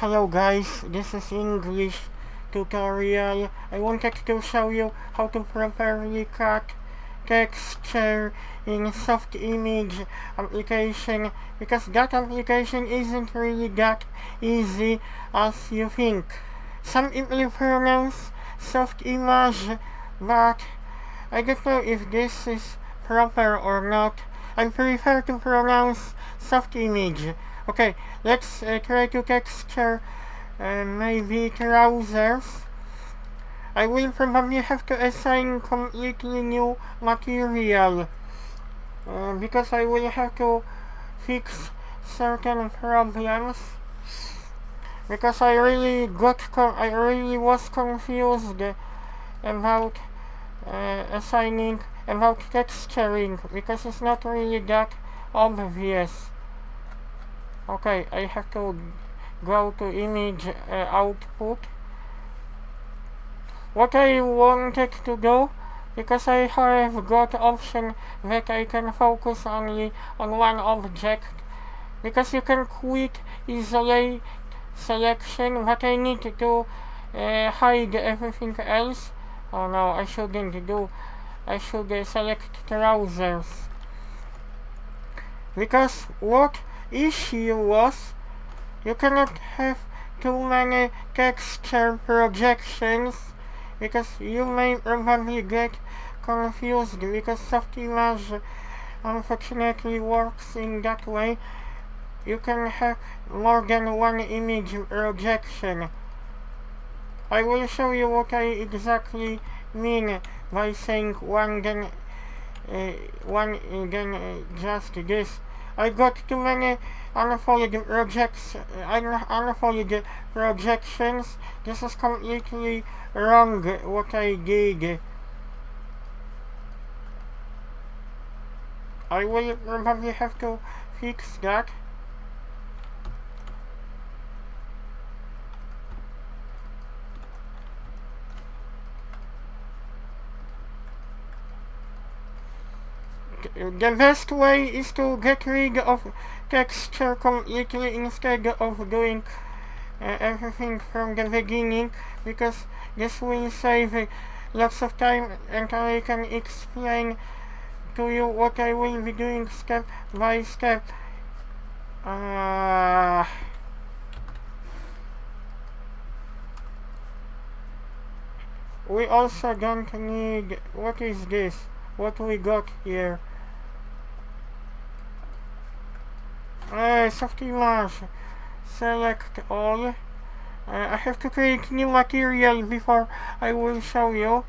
Hello guys, this is English tutorial. I wanted to show you how to properly cut texture in Softimage application, because that application isn't really that easy as you think. Some people pronounce Softimage, but I don't know if this is proper or not. I prefer to pronounce Softimage. Okay, let's try to texture maybe trousers. I will probably have to assign completely new material because I will have to fix certain problems, because I really was confused about assigning, about texturing, because it's not really that obvious. Okay, I have to go to image output. What I wanted to do, because I have got option that I can focus only on one object, because you can quit isolate selection, but I need to hide everything else. Oh no, I shouldn't do. I should select trousers, because what issue was, you cannot have too many texture projections, because you may probably get confused, because Softimage unfortunately works in that way. You can have more than one image projection. I will show you what I exactly mean by saying one then just this. I got too many unfolded projections. This is completely wrong what I did. I will probably have to fix that. The best way is to get rid of texture completely instead of doing everything from the beginning, because this will save lots of time, and I can explain to you what I will be doing step by step. We also don't need, what is this? What we got here? Softimage, select all. I have to create new material before I will show you.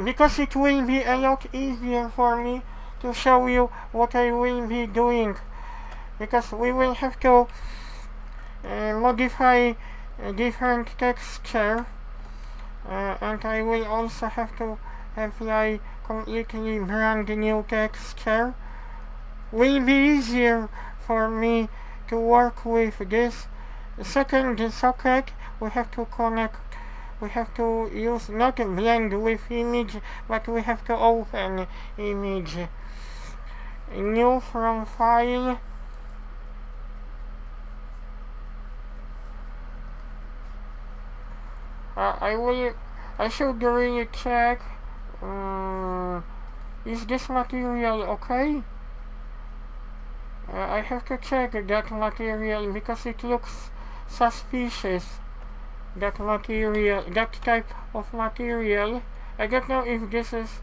Because it will be a lot easier for me to show you what I will be doing, because we will have to modify different texture. And I will also have to apply completely brand new texture. Will be easier for me to work with this. Second socket, we have to connect, we have to use not blend with image, but we have to open image. New from file. I should really check, is this material okay? I have to check that material, because it looks suspicious, that material, that type of material. I don't know if this is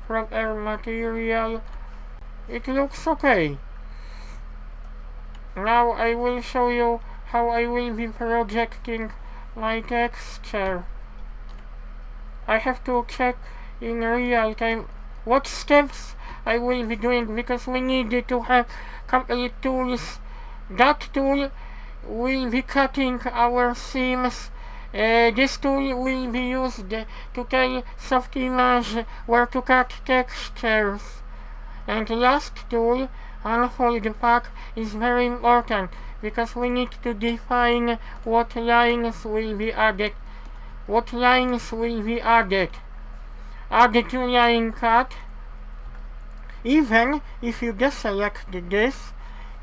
proper material. It looks okay. Now I will show you how I will be projecting my texture. I have to check in real time what steps I will be doing, because we need to have couple tools. That tool will be cutting our seams. This tool will be used to tell Softimage where to cut textures. And last tool, unfold pack, is very important, because we need to define what lines will be added. Add to line cut, even if you deselect this,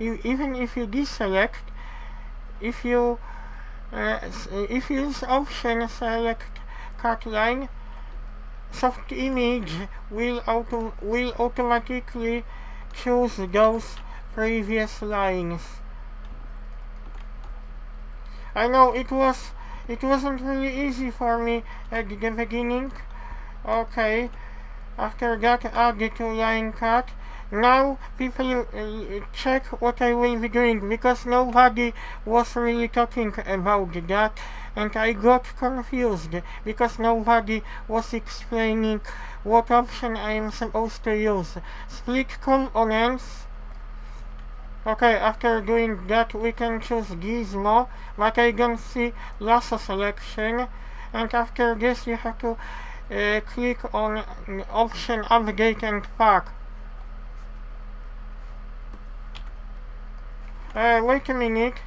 even if you deselect, if you use option select cut line, Softimage will automatically choose those previous lines. I know it wasn't really easy for me at the beginning. Okay, after that add the two line cut. Now people check what I will be doing, because nobody was really talking about that, and I got confused because nobody was explaining what option I am supposed to use. Split components. Okay, after doing that we can choose gizmo, but I don't see lasso selection, and after this you have to click on option update and pack. Wait a minute,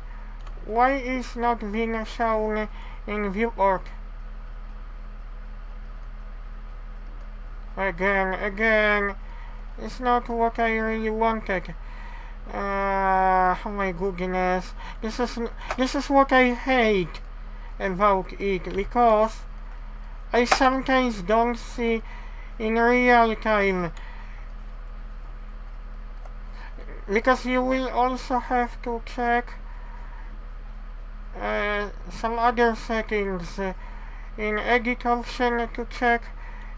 why is not being shown in viewport? Again, it's not what I really wanted. Oh my goodness, this is what I hate about it, because I sometimes don't see in real time, because you will also have to check some other settings in edit option to check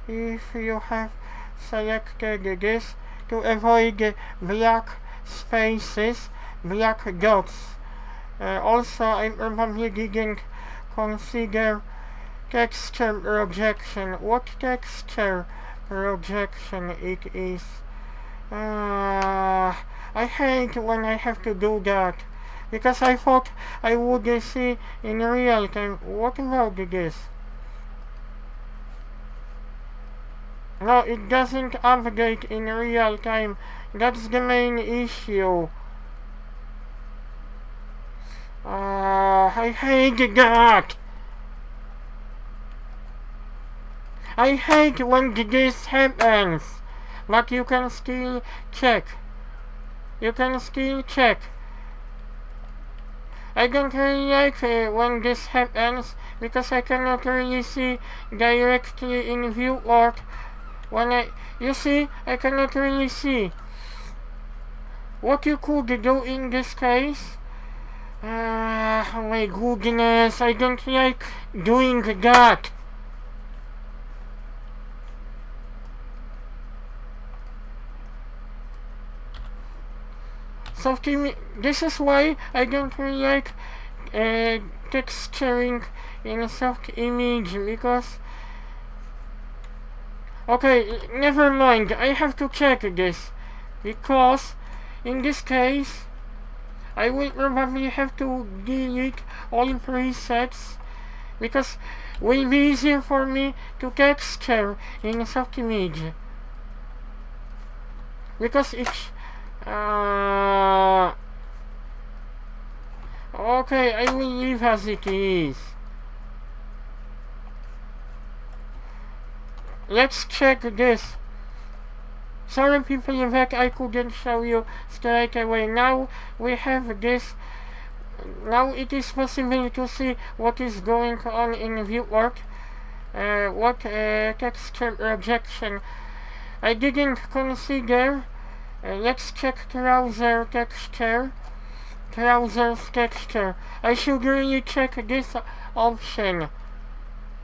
if you have selected this, to avoid black spaces, black dots. Also, I probably didn't consider texture projection. What texture projection it is? I hate when I have to do that, because I thought I would see in real time. What about this? No, it doesn't update in real time. That's the main issue. I hate that. I hate when this happens. But you can still check. I don't really like when this happens, because I cannot really see directly in viewport. You see, I cannot really see. What you could do in this case? Oh my goodness, I don't like doing that. This is why I don't really like texturing in Softimage, because... Okay, never mind, I have to check this, because in this case I will probably have to delete all presets, because it will be easier for me to texture in Softimage, because it's okay, I will leave as it is. Let's check this. Sorry people that I couldn't show you straight away. Now we have this. Now it is possible to see what is going on in viewport. What texture projection I didn't consider. Let's check trousers texture. I should really check this option,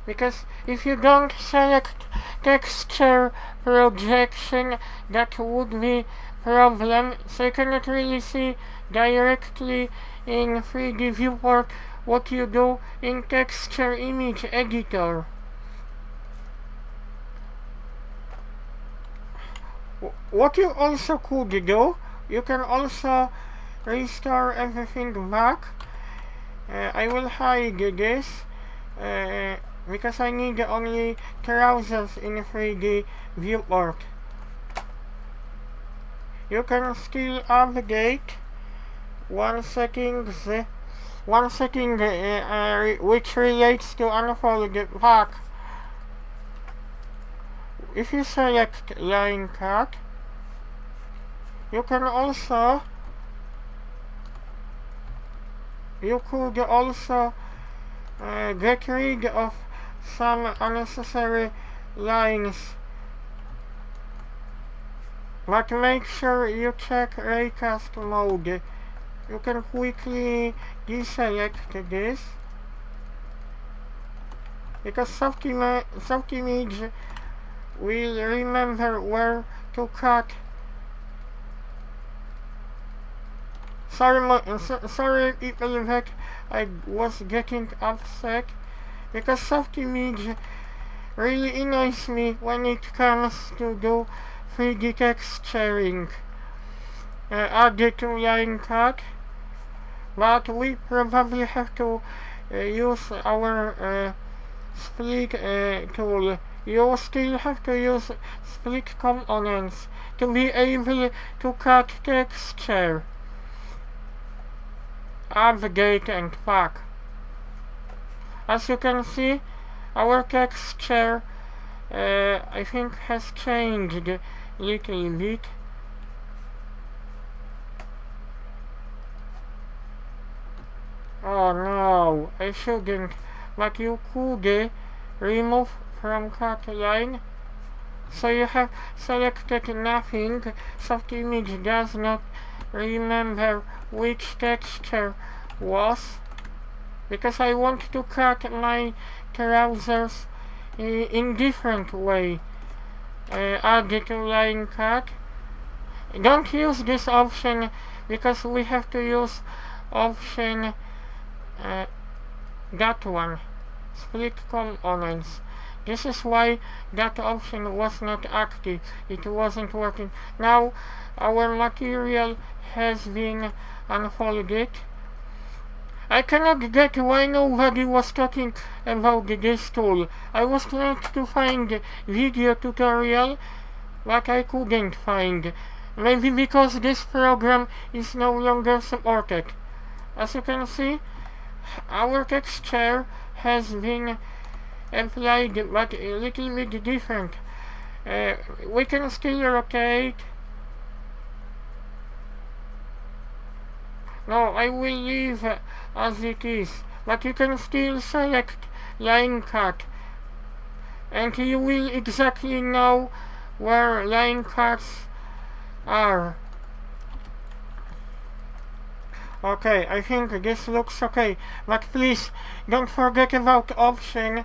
because if you don't select texture projection, that would be problem. So you cannot really see directly in 3D viewport what you do in texture image editor. What you also could do, you can also restore everything back. I will hide this because I need only trousers in 3D viewport. You can still update one setting which relates to unfolded pack. If you select line cut, you could also get rid of some unnecessary lines, but make sure you check raycast mode. You can quickly deselect this, because Softimage will remember where to cut. Sorry people that I was getting upset, because Softimage really annoys me when it comes to do 3D texturing. Added to line cut, but we probably have to use our split tool. You still have to use split components to be able to cut texture, Objection and pack. As you can see, our texture I think has changed a little bit. Oh no, I shouldn't, but you could remove from cut line. So you have selected nothing. Softimage does not remember which texture was, because I want to cut my trousers in different way. Add to line cut. Don't use this option, because we have to use option that one, split components. This is why that option was not active. It wasn't working. Now our material has been unfolded. I cannot get why nobody was talking about this tool. I was trying to find video tutorial, but I couldn't find. Maybe because this program is no longer supported. As you can see, our texture has been applied, but a little bit different. We can still rotate. No, I will leave as it is, but you can still select line cut, and you will exactly know where line cuts are. Okay, I think this looks okay, but please don't forget about option.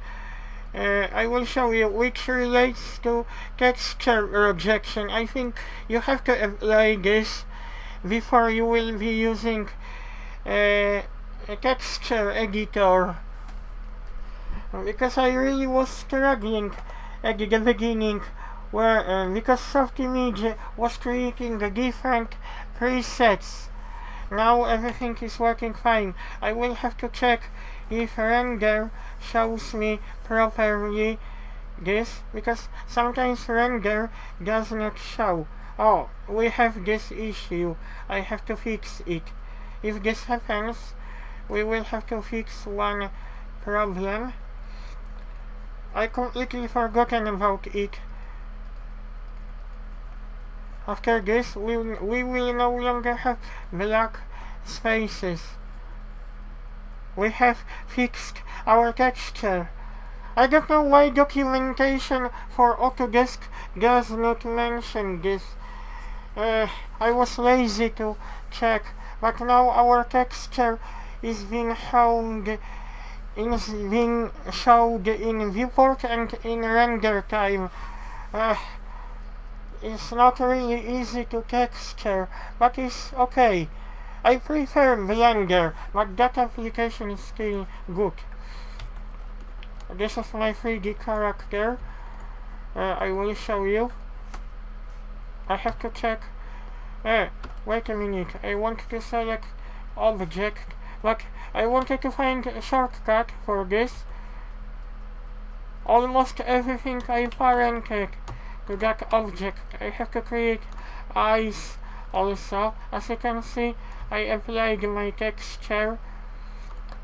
I will show you which relates to texture objection. I think you have to apply this before you will be using a texture editor, because I really was struggling at the beginning, where because Softimage was creating the different presets. Now everything is working fine. I will have to check if render shows me properly this, because sometimes render does not show. Oh, we have this issue. I have to fix it. If this happens, we will have to fix one problem. I completely forgotten about it. After this, we will no longer have black spaces. We have fixed our texture. I don't know why documentation for Autodesk does not mention this. I was lazy to check, but now our texture is being showed in viewport and in render time. It's not really easy to texture, but it's okay. I prefer Blender, but that application is still good. This is my 3D character. I will show you. I have to check. Wait a minute. I want to select object, but I wanted to find a shortcut for this. Almost everything I parented to that object. I have to create eyes also. As you can see, I applied my texture,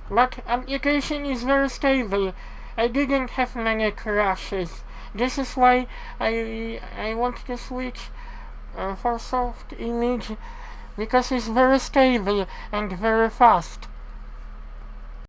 but application is very stable. I didn't have many crashes. This is why I want to switch for Softimage because it's very stable and very fast.